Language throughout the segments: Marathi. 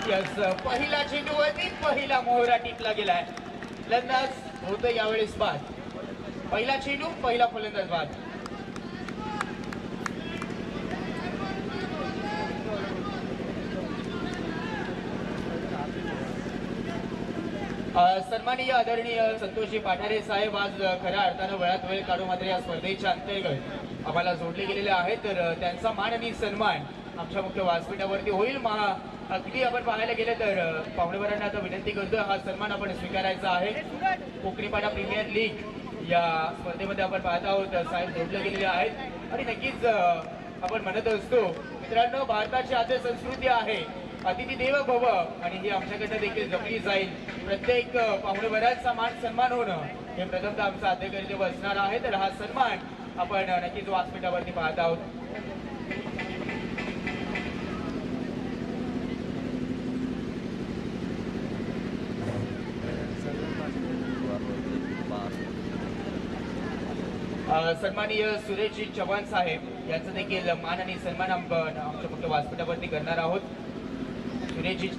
यस, पहिला चेंडूवरती पहिला मोहरा टिपला गेलाय. फलंदाज होतं यावेळेस बाद. पहिला चेंडू पहिला फलंदाज बाद. सन्माननीय आदरणीय संतोषजी पाठारे साहेब आज खऱ्या अर्थानं वेळात वेळ काढून मात्र या स्पर्धेच्या अंतर्गत आम्हाला जोडले गेलेले आहेत. तर त्यांचा मान आणि सन्मान आमच्या मुख्य व्यासपीठावरती होईल. अगदी आपण पाहायला गेलं तर पाहुणेवरांना आता विनंती करतोय हा सन्मान आपण स्वीकारायचा आहे. कोकणीपाडा प्रीमियर लीग या स्पर्धेमध्ये आपण पाहत आहोत साहेब जोडले गेलेले आहेत. आणि नक्कीच आपण म्हणत असतो मित्रांनो, भारताची आद्य संस्कृती आहे अतिथी देव भव, आणि ही आमच्याकडनं देखील जपली जाईल. प्रत्येक पाहुणेवरांचा मान सन्मान होणं हे प्रथमतः आमचं आद्य कर्तव्य असणार आहे. तर हा सन्मान आपण नक्कीच व्यासपीठावरती पाहत आहोत. सन्माननीय सुरेशजी चव्हाण साहेब यांचं देखील मान आणि सन्मान आपण आमच्या मुख्य व्यासपीठावरती करणार आहोत. Sureshji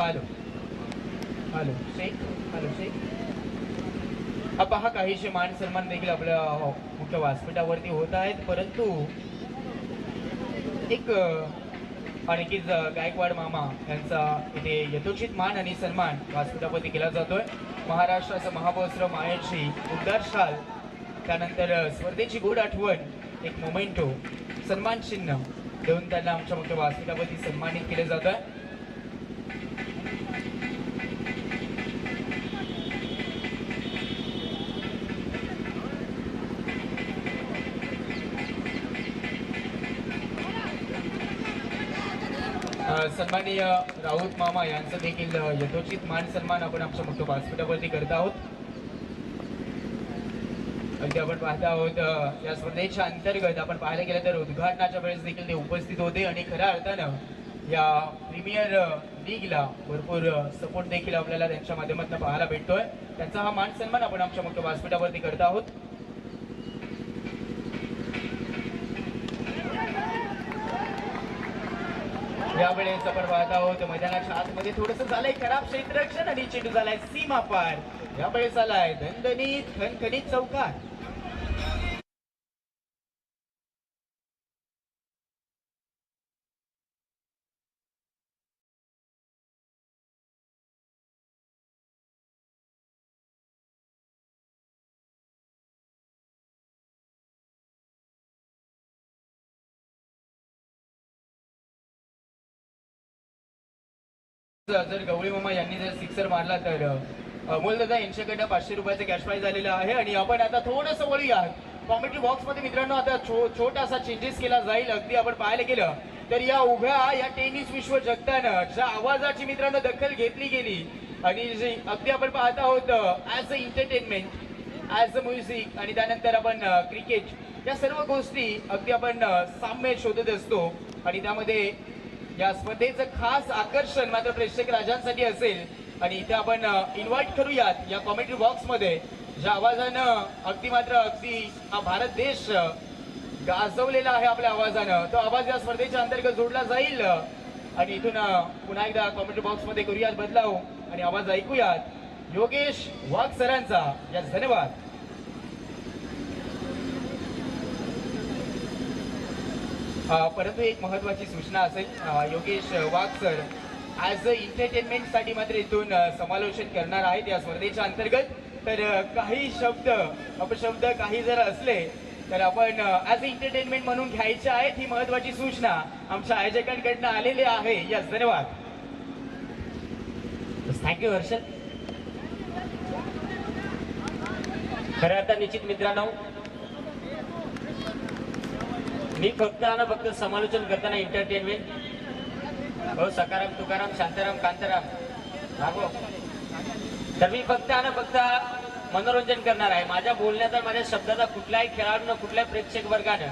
hello hello Shaikh hello Shaikh हा पहा काहीशे मान सन्मान देखील आपल्या मुख्य व्यासपीठावरती होत आहेत. परंतु एक आणखीच गायकवाड मामा यांचा इथे यथोचित मान आणि सन्मान व्यासपीठावरती केला जातोय. महाराष्ट्राचं महावस्त्र मायेची उबदार शाल, त्यानंतर स्पर्धेची गोड आठवण, एक मोमेंटो, सन्मान चिन्ह देऊन त्यांना आमच्या मुख्य व्यासपीठावरती सन्मानित केले जात आहे. सन्माननीय राऊत मामा यांचं देखील यथोचित मान सन्मान आपण आमच्या मुख्य व्यासपीठावरती करत आहोत. अगदी आपण पाहत आहोत या स्पर्धेच्या अंतर्गत आपण पाहायला गेलं तर उद्घाटनाच्या वेळेस देखील ते उपस्थित होते आणि खऱ्या अर्थानं या प्रीमियर लीगला भरपूर सपोर्ट देखील आपल्याला त्यांच्या माध्यमातून पाहायला भेटतोय. त्यांचा हा मान सन्मान आपण आमच्या मुख्य व्यासपीठावरती करत आहोत. यावेळेस आपण पाहत आहोत मैदानाच्या आतमध्ये थोडंसं झालंय खराब क्षेत्ररक्षण आणि चेंडू झालाय सीमा पार. यावेळेस आलाय दणदणीत खणखणीत चौकार. जर गवळी मामा यांनी जर सिक्सर मारला तर अमोलदादा यांच्याकडनं 500 रुपयाचं कॅश प्राइज आलेलं आहे. आणि आपण आता थोडंसं वळूया कॉमेंट्री बॉक्स मध्ये मित्रांनो. आता छोटासा चेंजेस केला जाईल. अगदी आपण पाहायला गेलं तर या उभ्या या टेनिस विश्व जगतानं ज्या आवाजाची मित्रांनो दखल घेतली गेली आणि अगदी आपण पाहत आहोत as a entertainment, as a music आणि त्यानंतर आपण क्रिकेट, या सर्व गोष्टी अगदी आपण साम्य शोधत असतो. आणि त्यामध्ये या स्पर्धेचं खास आकर्षण मात्र प्रेक्षक राजांसाठी असेल. आणि इथे आपण इन्व्हाइट करूयात या कॉमेंट्री बॉक्स मध्ये ज्या आवाजानं अगदी हा भारत देश गाजवलेला आहे आपल्या आवाजानं, तो आवाज या स्पर्धेच्या अंतर्गत जोडला जाईल. आणि इथून पुन्हा एकदा कॉमेंट्री बॉक्स मध्ये करूयात बदलाव आणि आवाज ऐकूयात योगेश वाघ सरांचा. या धन्यवाद. परंतु एक महत्वाची सूचना असेल, योगेश वाघ सर ॲज अ एंटरटेनमेंटसाठी मात्र इथून समालोचन करणार आहेत या स्पर्धेच्या अंतर्गत. तर काही शब्द अपशब्द काही जर असले तर आपण ॲज अ एंटरटेनमेंट म्हणून घ्यायचे आहेत. ही महत्वाची सूचना आमच्या आयोजकांकडनं आलेली आहे. यस, धन्यवाद. थँक्यू हर्षद. खरं आता निश्चित मित्रांनो, मी फक्त समालोचन करताना एंटरटेनमेंट हो सकाराम तुकाराम शांताराम कांताराम राघव, तर मी फक्त मनोरंजन करणार आहे. माझ्या बोलण्याचा माझ्या शब्दाचा कुठल्याही खेळाडूनं कुठल्याही प्रेक्षक वर्गानं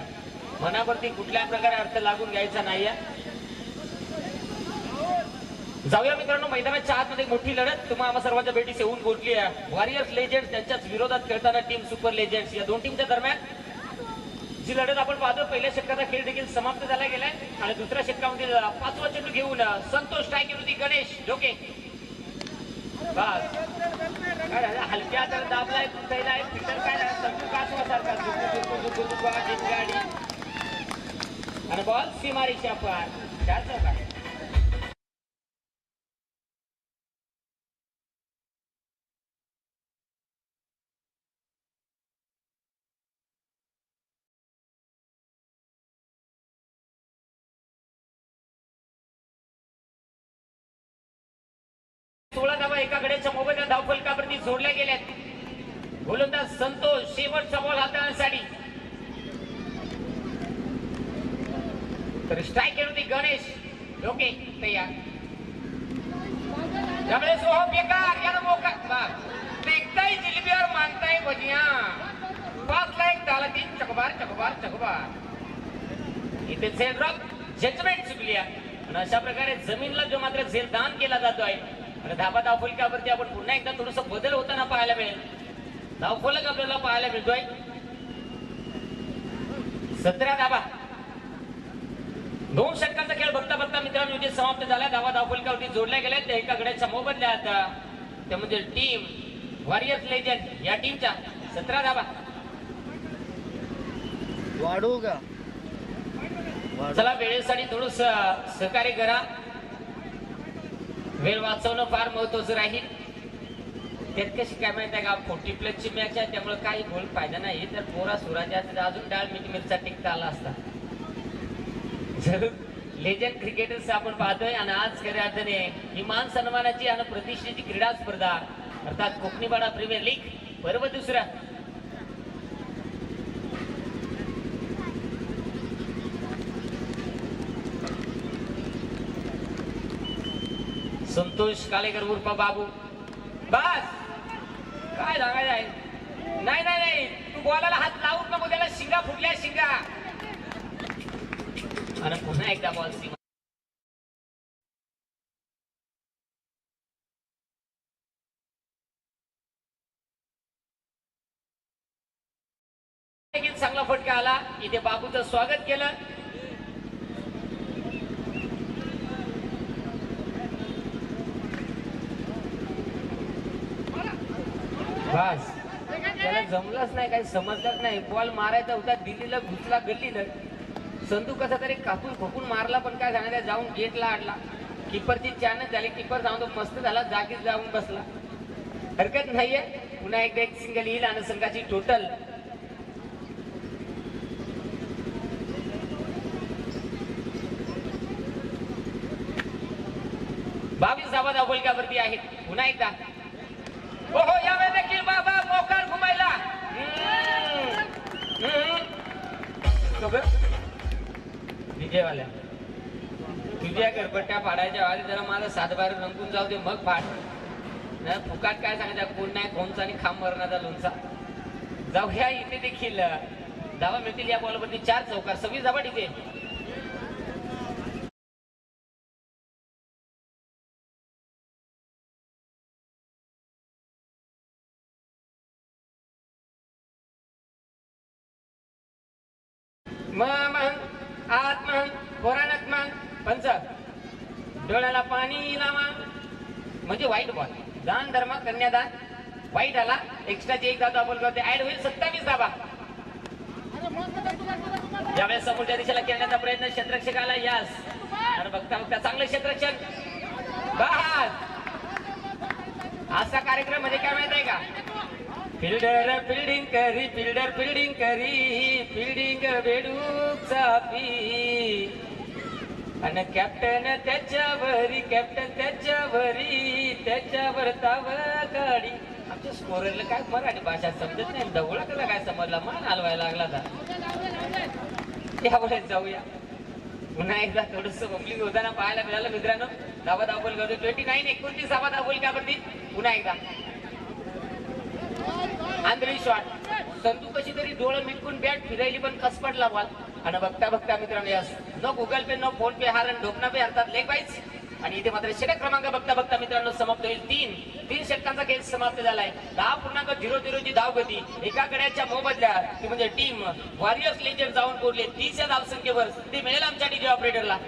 मनावरती कुठल्याही प्रकारे अर्थ लागून घ्यायचा नाहीये. जाऊया मित्रांनो मैदानाच्या आतमध्ये मोठी लढत तुम्हा आम्हा सर्वांच्या भेटीस येऊन बोलली आहे. वॉरियर्स लेजेंड्स त्यांच्याच विरोधात खेळताना टीम सुपर लेजेंड्स या दोन टीमच्या दरम्यान जी लढत आपण पाहतो. पहिल्या षटकाचा खेळ देखील समाप्त झाला गेलाय आणि दुसऱ्या षटकामध्ये 5वा चेंडू घेऊन संतोष स्ट्रायकरवरती गणेश ढोके. बस हलक्या तर दाबलाय कुठलाय फिटर काय संतू कासवासारखा गाडी आणि बॉल सीमारेषा पार 4 चौकार. धावा एका गड्याच्या मोबाईलच्या धावफलकावरती जोडल्या गेल्यात. गोलंदाज संतोष शेवटचा बॉल हाताळण्यासाठी, तर स्ट्रायकर होती गणेश ओके तयार. त्यामुळे सोहम बेकार यानं मोका देखताय जिलेबी और मांगताय भजिया. 5 ला 1 झाला 3 चकबार चकबार चकबार. इथे झेल ड्रॉप जजमेंट चुकली आहे आणि अशा प्रकारे जमीनला जो मात्र झेल दान केला जातोय आणि धावफलकावरती आपण पुन्हा एकदा थोडस बदल होताना पाहायला मिळेल. धावफलक आपल्याला पाहायला मिळतोय 17 धावा. 2 षटकांचा खेळ बघता बघता मित्रांनो इथे समाप्त झाला. धावफलकावरती जोडल्या गेल्या त्या एका गड्याच्या मोबदल्या आता त्यामध्ये टीम वॉरियर्स लेजंड या टीमच्या 17 धावा. वाढू का चला वेळेसाठी थोडस सहकार्य करा. वेळ वाचवणं फार महत्वाचं राहील. त्यात कशी काय माहिती आहे का 40+ ची मॅच आहे त्यामुळे काही गोल फायदा नाही. तर पोरा सुराच्या अजून डाळ मिरचा टिकता आला असता. लेजंड क्रिकेटर्स आपण पाहतोय आणि आज खऱ्या अर्थाने ही मान सन्मानाची आणि प्रतिष्ठेची क्रीडा स्पर्धा अर्थात कोकणीपाडा प्रीमियर लीग पर्व 2. संतोष कालेकर उर्फ बाबू. बस काय सांगायचं आहे. नाही नाही नाही तू बॉलाला हात लावून नको त्याला शिंगा फुटल्या शिंगा. आणि पुन्हा एकदा बॉल सीमा चांगला फटका आला. इथे बाबूचं स्वागत केलं. बस त्याला जमलंच नाही काही समजलंच नाही. बॉल मारायचा होता दिल्लीला घुसला गल्लीला. संतू कसा तरी कापून फकून मारला पण काय सांगायचं जाऊन गेटला आडला. किपरची चॅनल झाली. किपर सांगतो मस्त झाला जागीच जाऊन बसला. हरकत नाहीये. पुन्हा एकदा एक सिंगल येईल आणि संघाची टोटल 22 धावा धावफलकावरती आहेत. पुन्हा एकदा ओहो यावेळेस देखील बाबा मोकार घुमायला. विजयवाल्या तुझ्या गरबट्ट्या पाडायच्या आधी जरा मला 7 बार रंगून जाऊ दे मग फाड. फुकाट काय सांगायचं कोण नाही कोणचा आणि खांब मरणाचा लोणचा. जाऊया इथे देखील धावा मिळतील या बॉलवरती 4 चौकार 26 धावा इथे. आत्मन पोरानात मान पंच डोळ्याला पाणी लावा म्हणजे वाईट बॉल. दान धर्म कन्यादान वाईट आला. एक्स्ट्राची 1 धावा बॉल करते ऍड होईल 27 धावा. यावेळेस समोरच्या दिशेला खेळण्याचा प्रयत्न क्षेत्ररक्षकाला यास आणि बघता बघता चांगलं क्षेत्ररक्षण. बस असा कार्यक्रम म्हणजे काय माहित आहे का फिल्डर फिल्डिंग करी फिल्डर फिल्डिंग करी फिल्डिंग बेडूक चापी आणि कॅप्टन त्याच्यावरी त्याच्यावर ताव गाडी. आमच्या स्कोररला काय मराठी भाषा समजत नाही, दवळा त्याला काय समजला, मान हलवायला लागला त्यामुळे जाऊया. पुन्हा एकदा थोडस बबलिंग होताना पाहायला मिळालं मित्रांनो. धावा धावल करतो 29-29 धावा धावल का वरती. पुन्हा एकदा आंधळी शॉट. संतू कशी तरी डोळं मिटकून बॅट फिरायली पण कस पडला बॉल. आणि बघता बघता मित्रांनो यस नो गुगल पे नो फोन पे हार आणि ढोकणा पे हरतात लेग बाईज. आणि इथे मात्र षटक क्रमांक बघता बघता मित्रांनो समाप्त होईल. तीन षटकांचा खेळ समाप्त झालाय. 10.00 ची धावगती एका गड्याच्या मोबदल्यात ती म्हणजे टीम वॉरियर्स लेजंड जाऊन पोहोचले 30 या धावसंख्येवर. ते मिळेल आमच्या डीजे ऑपरेटरला.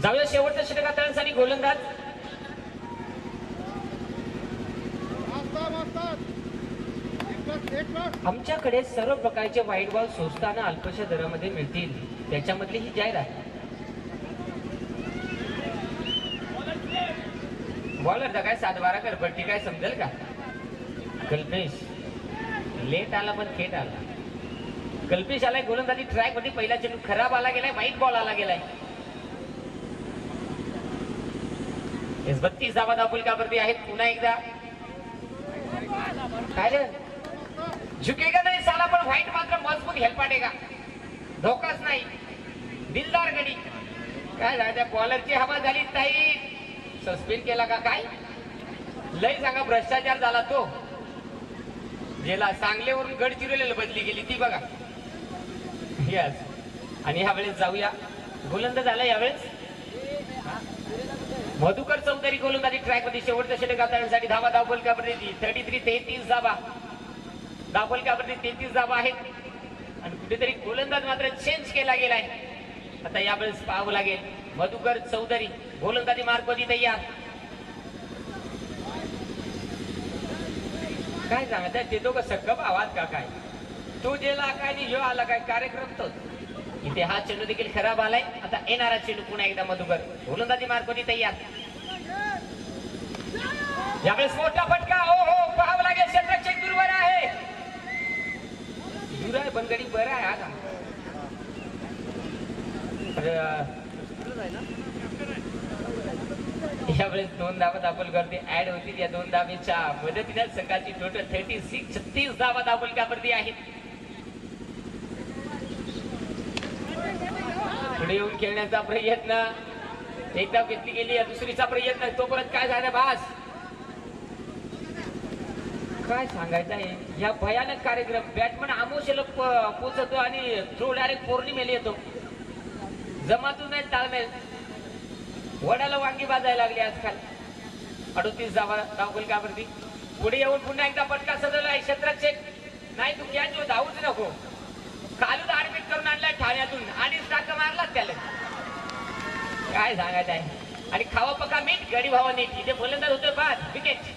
जाऊया शेवटच्या षटक हाताळण्यासाठी गोलंदाज. आमच्याकडे सर्व प्रकारचे व्हाईट बॉल स्वस्त आणि अल्पशा दरामध्ये मिळतील, त्याच्यामधली ही जाहिरात. बॉलर काय 7-12 करपट्टी काय समजेल का. कल्पेश लेट आला पण थेट आला. कल्पेश आलाय गोलंदाजी ट्रॅक मध्ये. पहिला चेंडू खराब आला गेलाय, व्हाईट बॉल आला गेलाय. 32 धावा धावफलकावरती आहेत. पुन्हा एकदा काय रे झुकेगा नाही साला, पण व्हाईट मात्र मजबूत हेलपाटेगा. धोकाच नाही. दिलदार गडी. काय झालं त्या बॉलरची हवा झाली ताई. सस्पेंड केला का काय लय सांगा. भ्रष्टाचार झाला तो. गेला सांगलीवरून गडचिरोलीला बदली गेली ती बघा. यस. आणि ह्या वेळेस जाऊया गोलंदाज झाला यावेळेस मधुकर चौधरी. गोलंदाजी ट्रॅक मध्ये शेवटच्या षटक हाताळण्यासाठी धावा धावफलकावरती 33 धावा. धावफलकावरती 33 धावा आहेत. आणि कुठेतरी गोलंदाज मात्र चेंज केला गेलाय. आता यावेळेस पाहावं लागेल. मधुकर चौधरी गोलंदाजी मार्गवती तयार. काय सांगत ते दोघं सक्कम आवाज का काय. तो गेला काय आणि ह्यो आला काय. कार्यक्रम तोच. इथे हा चेंडू देखील खराब आलाय. आता येणारा चेंडू पुन्हा एकदा मधुकर गोलंदाजी मार्गवती तयार. यावेळेस मोठा फटका. हो हो पाहावं लागेल. क्षेत्ररक्षक दूरवर आहे. दूर आहे पण गडी बरं आहे आता. यावेळेस 2 धावा धावफलकावरती ऍड होतील. या 2 धावेच्या मदतीने संघाची टोटल 36 धावा धावफलकावरती आहेत. पुढे येऊन खेळण्याचा प्रयत्न. एकदा घेतली गेली. दुसरीचा प्रयत्न. तो परत काय झालं बास. काय सांगायचं आहे या भयानक कार्यक्रम. बॅटमन आमोशेला पोचतो आणि थ्रो डायरेक्ट पौर्णिमेला येतो. जमातून नाही ताळमेल. वडाला वांगी बाजायला लागली आजकाल. 38 धावा धावफलकावरती. पुढे येऊन पुन्हा एकदा फटका सजवलाय. क्षेत्ररक्षक नाही तू कॅच धावूच नको. कालूच ऍडमिट करून आणलाय ठाण्यातून आणि टाका मारला त्याला. काय सांगायचं आहे. आणि खावा पका मीठ गडी भावा नीट. इथे गोलंदाज होतोय बाद. विकेट.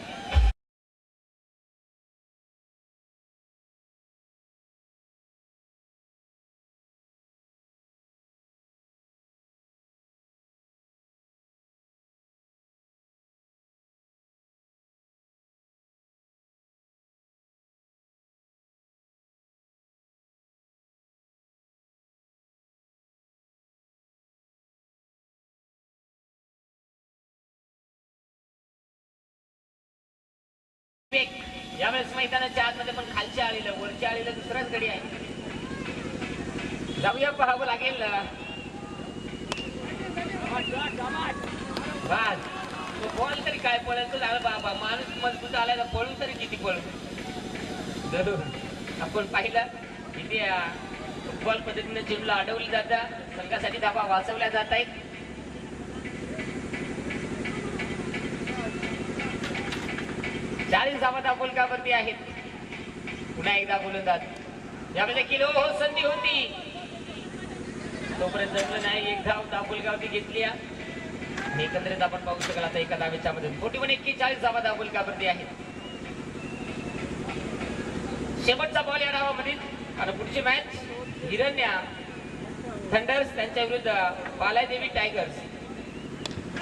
यावेळेस मैदानाच्या आतमध्ये पण खालच्या आळीला वरच्या आळीला दुसराच गडी आहे. जाऊया पाहावं लागेल. बॉल तरी काय पळेल तो झालं बाबा. माणूस मजबूत आलाय पळून तरी किती पळू. आपण पाहिलं इथे फुटबॉल पद्धतीने चेंडूला अडवली जातात. संघासाठी धावा वाचवल्या जात आहेत. चाळीस धावा धावफलकावरती आहेत. पुन्हा एकदा गोलंदाज. यामध्ये किलो हो संधी होती तोपर्यंत जमलं नाही. एक धाव धावफलकावरती घेतली. आणि एकंदरीत आपण पाहू शकाल आता एका धावेच्या मध्ये 41 धावा धावफलकावरती आहेत. शेवटचा बॉल या डावामध्ये आणि पुढची मॅच हिरण्या थंडर्स त्यांच्या विरुद्ध बालादेवी टायगर्स.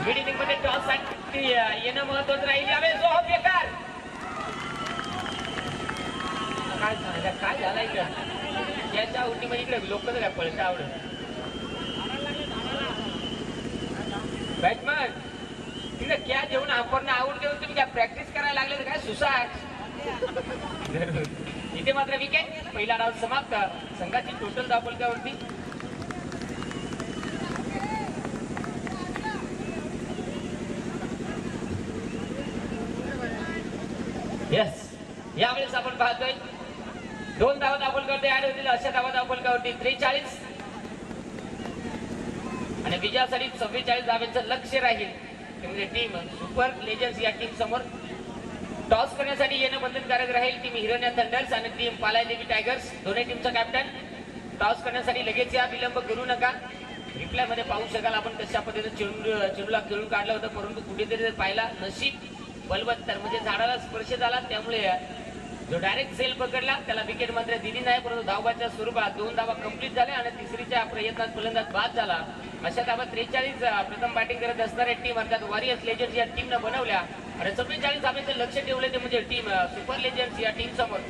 मिड इनिंग मध्ये टॉस साठी येणं महत्वाचं राहील. यावेळेस जो बेकार काय सांगा काय झालाय का याच्या उठीमध्ये इकडे लोक काय पळत आवडत बॅट्समन तिने क्या जेवण आपण आवड देऊन तुम्ही काय प्रॅक्टिस करायला लागले तर काय सुसाट. इथे मात्र विकेट. पहिला डाव समाप्त. संघाची टोटल धावफलकावरती यस. यावेळेस आपण पाहतोय 2 धावा धावफलकावरती ऍड होतील. अशा धावा धावफलकावरती 43 आणि विजयासाठी 44 धाव्यांचं लक्ष राहील. म्हणजे टीम सुपर लेजर्स या टीम समोर टॉस करण्यासाठी येणं बंधनकारक राहील. टीम हिरण्या थंडर्स आणि टीम पालादेवी टायगर्स दोन्ही टीमचा कॅप्टन टॉस करण्यासाठी लगेच या. विलंब करू नका. रिप्लाय मध्ये पाहू शकाल आपण कशा पद्धतीने चेंडूला खेळून काढलं होतं, परंतु कुठेतरी पाहिला नशीब बलवत्तर म्हणजे झाडाला स्पर्श झाला, त्यामुळे जो डायरेक्ट सेल पकडला त्याला विकेट मात्र दिली नाही. परंतु धावबाच्या स्वरूपात 2 धावा कंप्लीट झाल्या आणि तिसरीच्या प्रयत्नात फलंदाज बाद झाला. अशा धावा 43 प्रथम बॅटिंग करत असणाऱ्या टीम अर्थात वॉरियर्स लेजंड्स या टीमनं बनवल्या आणि 44 धाब्याचं लक्ष ठेवले ते म्हणजे टीम सुपर लेजंड्स या टीम समोर.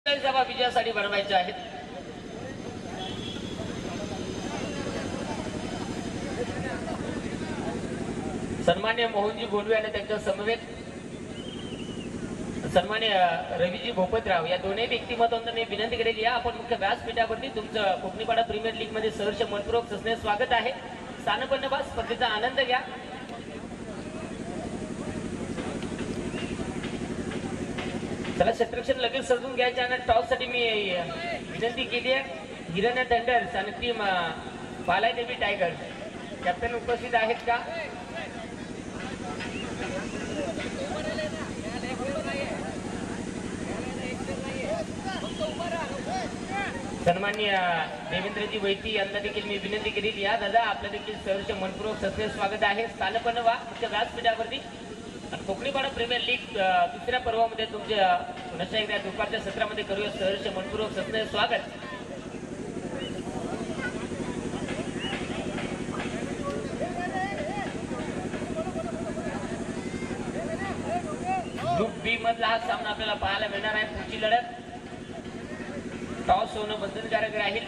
धावा विजयासाठी बनवायच्या आहेत. सन्मान्य मोहनजी गोंडवे आणि त्यांच्या समवेत सन्मान्य रवीजी भोपतराव या दोन्ही व्यक्तिमत्वांना मी विनंती करेल या आपण मुख्य व्यासपीठावरती तुमचं कोकणीपाडा प्रीमियर लीग मध्ये सहर्ष मनपूर्वक सस्ने स्वागत आहे. स्थानपन्न बा स्पर्धेचा आनंद घ्या. चला क्षेत्ररक्षण लगेच सजवून घ्यायचे आणि टॉस साठी मी विनंती केली आहे. हिरण्या थंडर्स आणि टीम बालादेवी टायगर्स कॅप्टन उपस्थित आहेत का? सन्माननीय देवेंद्रजी वैती यांना देखील मी विनंती केली या दादा आपल्या देखील सहर्ष मनपूर्वक सस्ने स्वागत आहे. स्थानपन्न व्हा मुख्य व्यासपीठावरती. कोकणीपाडा प्रीमियर लीग दुसऱ्या पर्वामध्ये तुमच्या पुन्हा एकदा दुपारच्या सत्रामध्ये करूया सहर्ष मनपूर्वक सस्ने स्वागत. ग्रुप बी मधला हा सामना आपल्याला पाहायला मिळणार आहे. पुढची लढत टॉस होणं बंधनकारक राहील.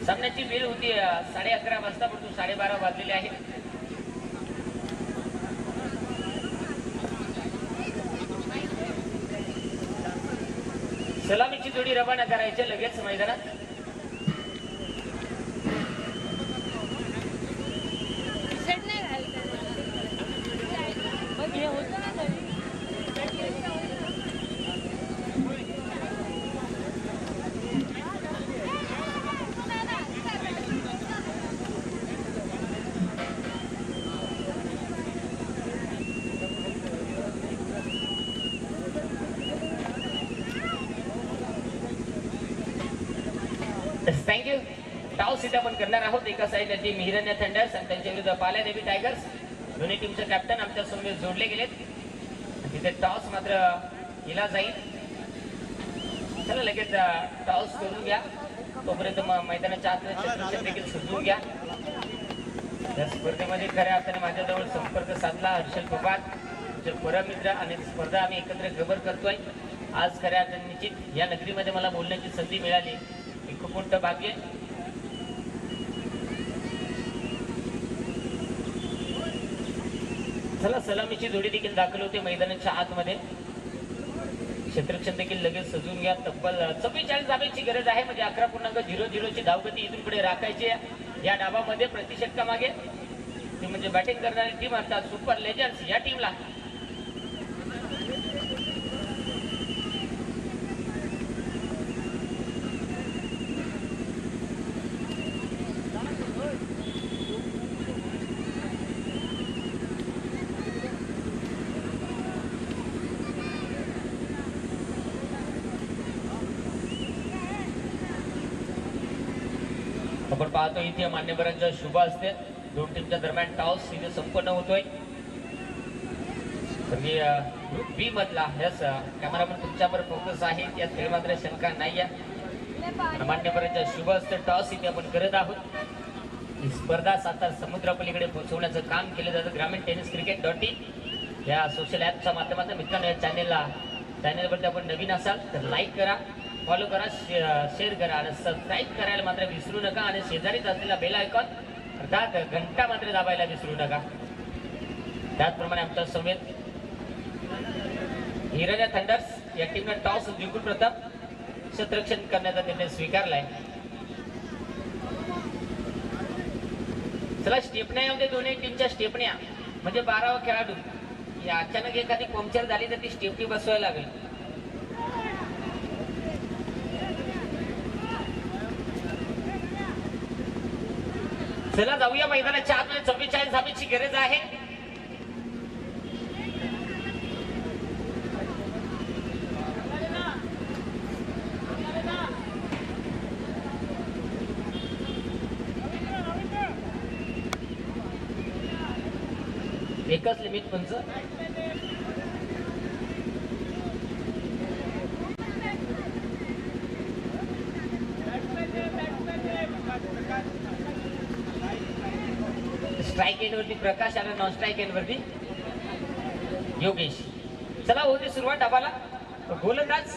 सामन्याची वेळ होती 11:30 वाजता परंतु 12:30 वाजलेले आहेत. सलामीची जोडी रवाना करायची लगेच मैदानात. थँक्यू. टॉस इथे आपण करणार आहोत. एका साईडला टीम हिरण्या थंडर्स आणि त्यांच्या विरुद्ध बालादेवी टायगर्स दोन्ही टीमचे कॅप्टन आमच्या समोर जोडले गेलेत. तिथे टॉस मात्र केला जाईल. चला लगेच टॉस करून घ्या. तोपर्यंत मैदानाच्या आत देखील सजवून घ्या. या स्पर्धेमध्ये खऱ्या अर्थाने माझ्याजवळ संपर्क साधला हर्षल पवार परमित्र आणि स्पर्धा आम्ही एकत्र कव्हर करतोय. आज खऱ्या अर्थाने निश्चित या नगरीमध्ये मला बोलण्याची संधी मिळाली. खूप मोठं भाग्य. चला सलामीची जोडी देखील दाखल होते मैदानाच्या आतमध्ये. क्षेत्ररक्षण देखील लगेच सजून घ्या. तब्बल 44 धाब्याची गरज आहे, म्हणजे 11.00 ची धावगती इथून पुढे राखायची आहे या डावामध्ये. प्रतिषटकामागे ती म्हणजे बॅटिंग करणारी टीम अर्थात सुपर लेजंड्स या टीमला आपण पाहतो इथे मान्यवरांच्या शुभ असते. दोन टीमच्या दरम्यान टॉस इथे संपन्न होतोय. ग्रुप बी मधला यस कॅमेरामन तुमच्यावर फोकस आहे, यात खेळ मात्र शंका नाही आहे. मान्यवरांच्या शुभ असते टॉस इथे आपण करत आहोत. ही स्पर्धा सातार समुद्रापलीकडे पोहोचवण्याचं काम केलं जातं. ग्रामीण टेनिस क्रिकेट .in या सोशल ॲपच्या माध्यमातून. मित्रांनो या चॅनेलवरती आपण नवीन असाल तर लाईक करा, फॉलो करा, शेअर करा आणि सबस्क्राईब करायला मात्र विसरू नका. आणि शेजारीच असलेला बेल आयकॉन अर्थात घंटा मात्र दाबायला विसरू नका. त्याचप्रमाणे आमच्या समेत हिराजा थंडर्स या टीमने टॉस जिंकून प्रथम क्षेत्ररक्षण करण्याचा निर्णय स्वीकारलाय. चला स्टेपण्या होते दोन्ही टीमच्या स्टेपण्या म्हणजे 12वा खेळाडू. या अचानक एखादी पंक्चर झाली तर ती स्टेपनी बसवायला लागेल. चला जाऊया मैदानाच्या आतमध्ये. 44 धाब्याची गरज आहे. एकच लिमिट पंच. स्ट्राईक एंड वरती प्रकाश आणि नॉन स्ट्राईक एंड वरती योगेश. चला होती सुरुवात डाबाला. गोलंदाज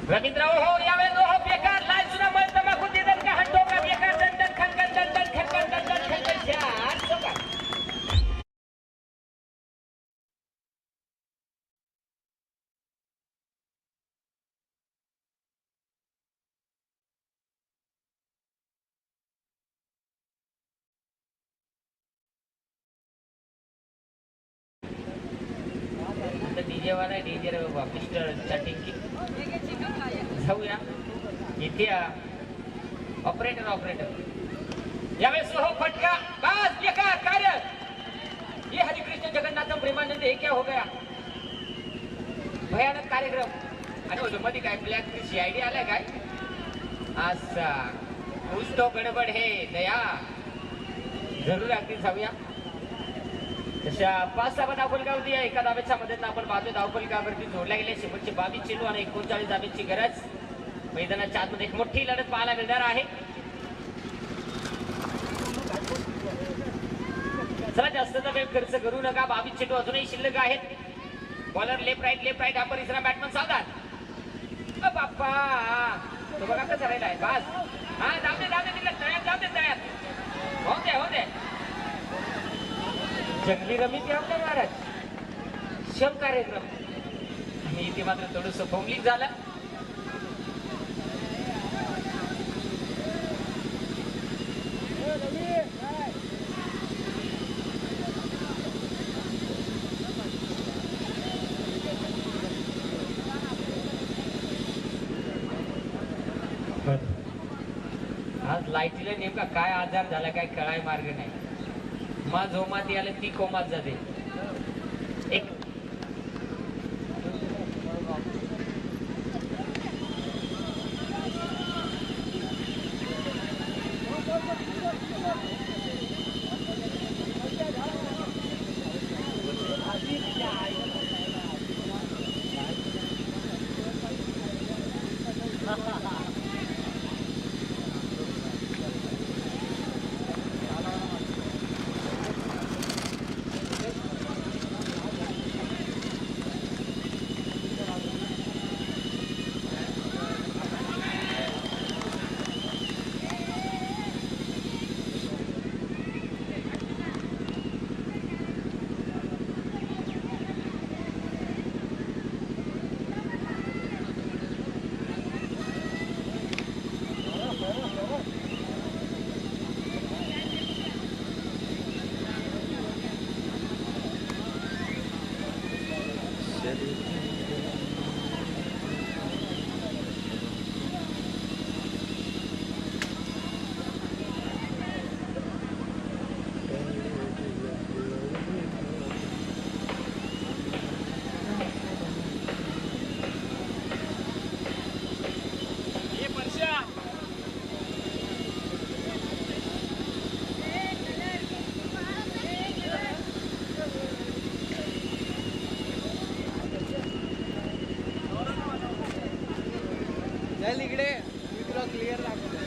रवींद्र हो यावेळेस हो बेकार लाल सुना मल तमाखू देदन का हंडो का बेकार दंडन खनखन दंडन खनखन दंडन खनखन चार सोका. डीजे वाला डीजे मिस्टर चॅटिंग की जाऊया इथे ऑपरेटर यावेळेस हो फटका बस बेकार कार्य. ये हरिकृष्ण जगन्नाथ प्रेमानंद हे क्या हो गया. भयानक कार्यक्रम. आणि मध्ये काय ब्लॅक CID आलाय काय असा कुछ तो गडबड हे दया. जरूर अगदी जाऊया. तशा 5-6 धावफलकावरती एका धाब्याच्या मदतीने आपण पाहतो. धावफलकावरती जोडल्या गेले शेवटचे 22 चेंडू आणि 39 धाब्याची गरज. मैदानाच्या आतमध्ये एक मोठी लढत पाहायला मिळणार आहे. चला जास्तचा वेळ खर्च करू नका. 22 चेंडू अजूनही शिल्लक आहेत. बॉलर लेफ्ट राईट हा परिसरा बॅटमन सावधान. बाप्पा तो बघा कसं राहिलाय. बस हा जाऊ दे तिकडे तळ्यात हो दे. जंगली रमीत आपल्या महाराज शम कार्यक्रम. आणि इथे मात्र थोडस फौमलिक झालं. आज लाईटीला नेमका काय आजार झाला काय कळाय मार्ग नाही. मा झोमात याला ती कोमात जाते. एक चल इकडे मी तुला क्लिअर दाखवतो.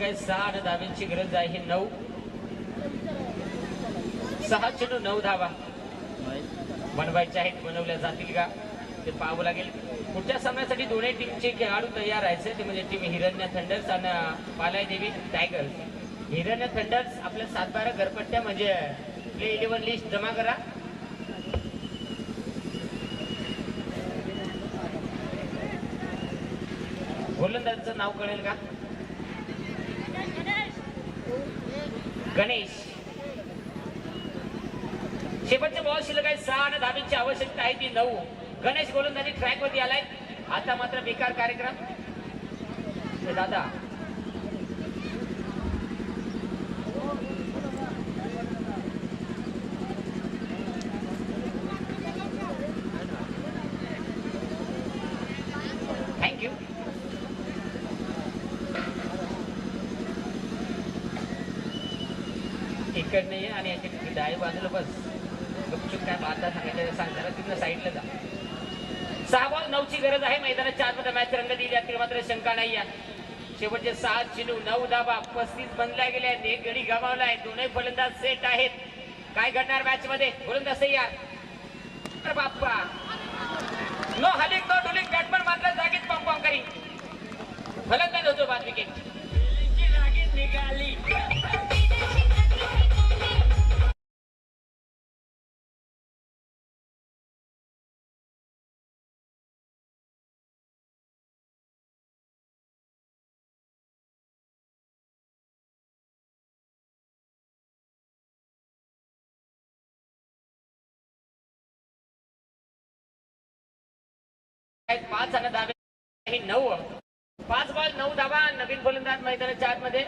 शिल्लक आहे 6 आणि धाब्यांची गरज आहे 9. 6 चेंडू 9 धावा बनवायच्या आहेत, बनवल्या जातील का ते पाहावं लागेल. पुढच्या सामन्यासाठी दोन्ही टीमचे खेळाडू तयार राहायचे, ते म्हणजे टीम हिरण्य थंडर्स आणि पालाय देवी टायगर्स. हिरण्य थंडर्स आपल्या 7-12 घरपट्ट्या म्हणजे प्ले 11 लिस्ट जमा करा. गोलंदाजाचं नाव कळेल का? गणेश. शेवटचे बॉल शिल्लक आहे 6 आणि धाब्यांची आवश्यकता आहे ती 9. गणेश गोलंदाजी ट्रॅक वरती आलाय. आता मात्र बेकार कार्यक्रम दादा. थँक्यू. इकड नाही आणि याच्या डावी बाजूला बस गुपचूप काय बाधा सांगायचं सांगताना तिथं साईडला जा. 6 बॉल 9ची गरज आहे. मैदानाच्या आतमध्ये मॅच रंगत यातील मात्र शंका नाही आहे. शेवटचे 7 चेंडू 9 धावा 35 बनल्या गेल्या आहेत. एक गडी गमावलाय. दोन्ही फलंदाज सेट आहेत. काय घडणार मॅच मध्ये? गोलंदाज तयार. बाप्पा नो हालिक नो डुलिक. बॅटमन मात्र जागीच पॉम करी. फलंदाज होतो बाद विकेट. जागीच निघाली. आहेत 5 आणि धावे 9. 5 बॉल 9 धावा. नवीन फलंदाज मैदानाच्या आतमध्ये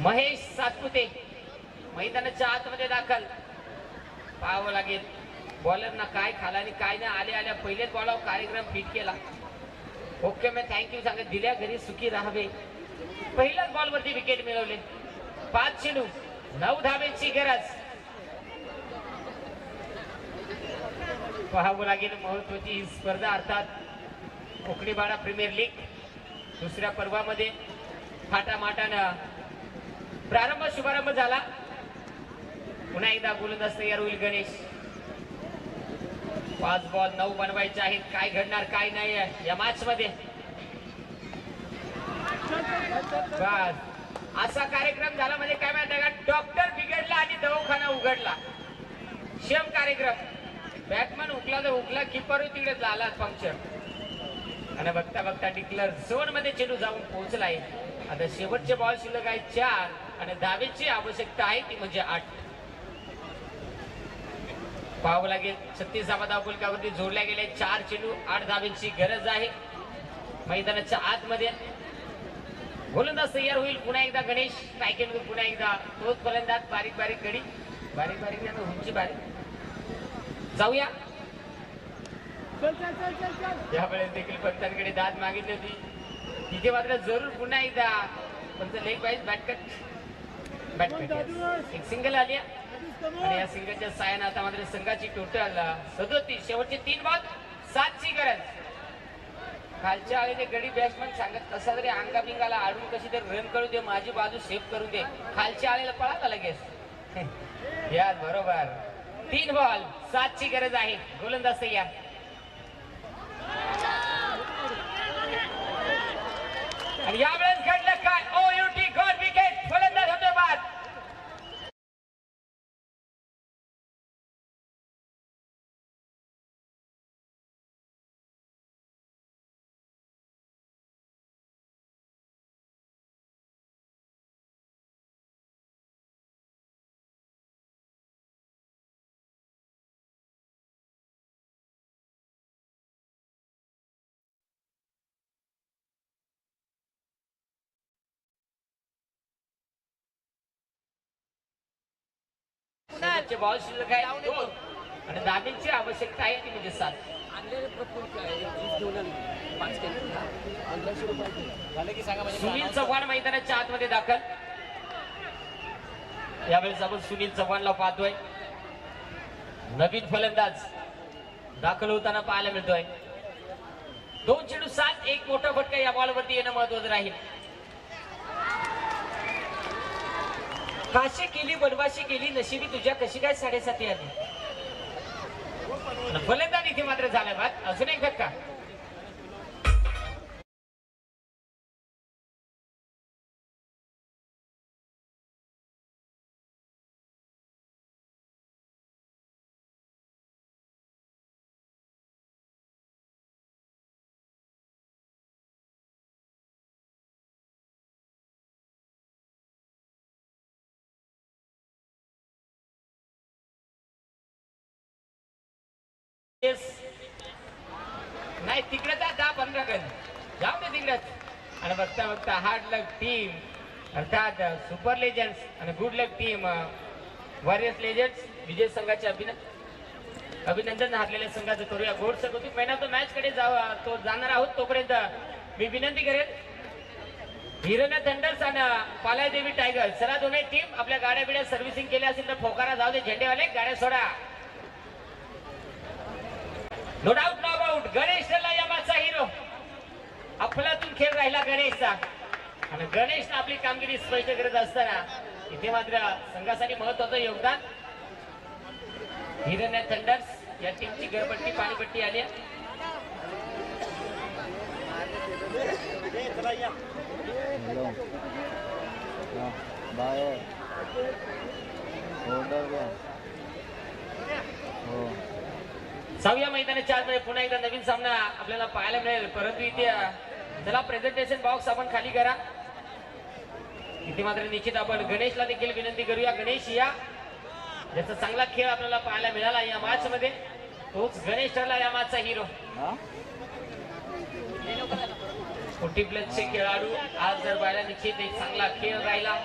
महेश सातपुते मैदानाच्या आतमध्ये दाखल. पाहावं लागेल बॉलरना काय खाला आणि काय नाही. आल्या पहिलेच बॉलावर कार्यक्रम फिट केला. ओके मी थँक्यू सांगत दिल्या घरी सुखी राहावे. पहिल्याच बॉल वरती विकेट मिळवले. 5 चेंडू 9 धाब्यांची गरज. पाहावं लागेल महत्वाची ही स्पर्धा अर्थात कोकणीबाडा प्रीमियर लीग दुसऱ्या पर्वामध्ये थाटामाटानं शुभारंभ झाला. पुन्हा एकदा गोलंदाज तयार होईल गणेश. 5 बॉल 9 बनवायचे आहेत. काय घडणार काय नाही या मॅच मध्ये. बस असा कार्यक्रम झाला म्हणजे काय माहिती का? डॉक्टर बिघडला आणि दवाखाना उघडला. शेम कार्यक्रम. बॅटमॅन उकला तर उकला. किपर तिकडे झाला पंक्चर आणि बघता डिक्लेअर झोन मध्ये चेंडू जाऊन पोहोचलाय. आता शेवटचे बॉल शिल्लक आहे 4 आणि धावेची आवश्यकता आहे ती म्हणजे 8. पाहावं लागेल 36 धावा फलकावरती जोडल्या गेले. 4 चेंडू 8 धावेची गरज आहे. मैदानाच्या आतमध्ये गोलंदाज तयार होईल. पुन्हा एकदा गणेश पॅकेट. पुन्हा एकदा तोच फलंदाज. बारीक गडी. बारीक उंची बारीक. जाऊया. यावेळेस देखील पंचांकडे दाद मागितली होती. तिथे मात्र जरूर पुन्हा एकदा पंच लेग वाईज बॅटकट एक सिंगल आली आणि या सिंगलच्या साहाय्याने आता मात्र संघाची टोटल 37. शेवटचे 3 बॉल 7ची गरज. खालच्या आलेले गडी बॅट्समन सांगत कसा तरी अंगाबिंगाला आडून कशी तरी रन करू दे. माझी बाजू सेफ करू दे. खालच्या आलेला पळाला लगेच. यार बरोबर. 3 बॉल 7ची गरज आहे. गोलंदाज तयार. आणि यावेळेस घडलं काय? OUT God wicket. फलंदाज होतो बाद. बॉल शिल्लक आहे 2 आणि धाब्यांची आवश्यकता आहे ती म्हणजे 7. सुनील चव्हाण मैदानाच्या आतमध्ये दाखल. यावेळेस आपण सुनील चव्हाणला पाहतोय. नवीन फलंदाज दाखल होताना पाहायला मिळतोय. 2 चेंडू 7, एक मोठा फटका या बॉलवरती येणं महत्वाचं राहील. काशी केली बनवाशी केली नशिबी तुझ्या कशी काय 7.5 आली. फलंदाज इथे मात्र झाला बाद. अजून एक फटका. नाही तिकडे 10-15 रन जाऊ दे तिकडेच. आणि बघता बघता हार्ड लक टीम अर्थात सुपर लेजंड्स आणि गुड लक टीम वॉरियर्स लेजंड्स विजय संघाचे अभिनंदन. हारलेल्या संघाचं करूया गोड सकौतुक. मॅन ऑफ द मॅच कडे जाणार आहोत. तोपर्यंत मी विनंती करेन हिरण्या थंडर्स आणि पालादेवी टायगर्स चला दोन्ही टीम आपल्या गाड्या बिड्या सर्व्हिसिंग केल्या असेल तर फोकारा जाऊ दे. झेंडेवाले गाड्या सोडा. No doubt no about Ganesh ठरला या मॅचचा हिरो. अफलातून खेळ राहिला गणेशचा आणि गणेशने आपली कामगिरी स्पष्ट करत असताना इथे मात्र संघासाठी महत्वाचं योगदान. हिरण्या थंडर्स या टीमची घरपट्टी पाणीपट्टी आली आहे. सहाव्या मैदानाच्या आतमध्ये पुन्हा एकदा नवीन सामना आपल्याला पाहायला मिळेल. परंतु इथे चला प्रेझेंटेशन बॉक्स आपण खाली करा. इथे मात्र निश्चित आपण गणेशला देखील विनंती करूया. गणेश या ज्याचा चांगला खेळ आपल्याला पाहायला मिळाला या मॅच मध्ये तोच गणेश ठरला या मॅचचा हिरो. 40+ खेळाडू आज जर पाहायला निश्चित एक चांगला खेळ राहिला.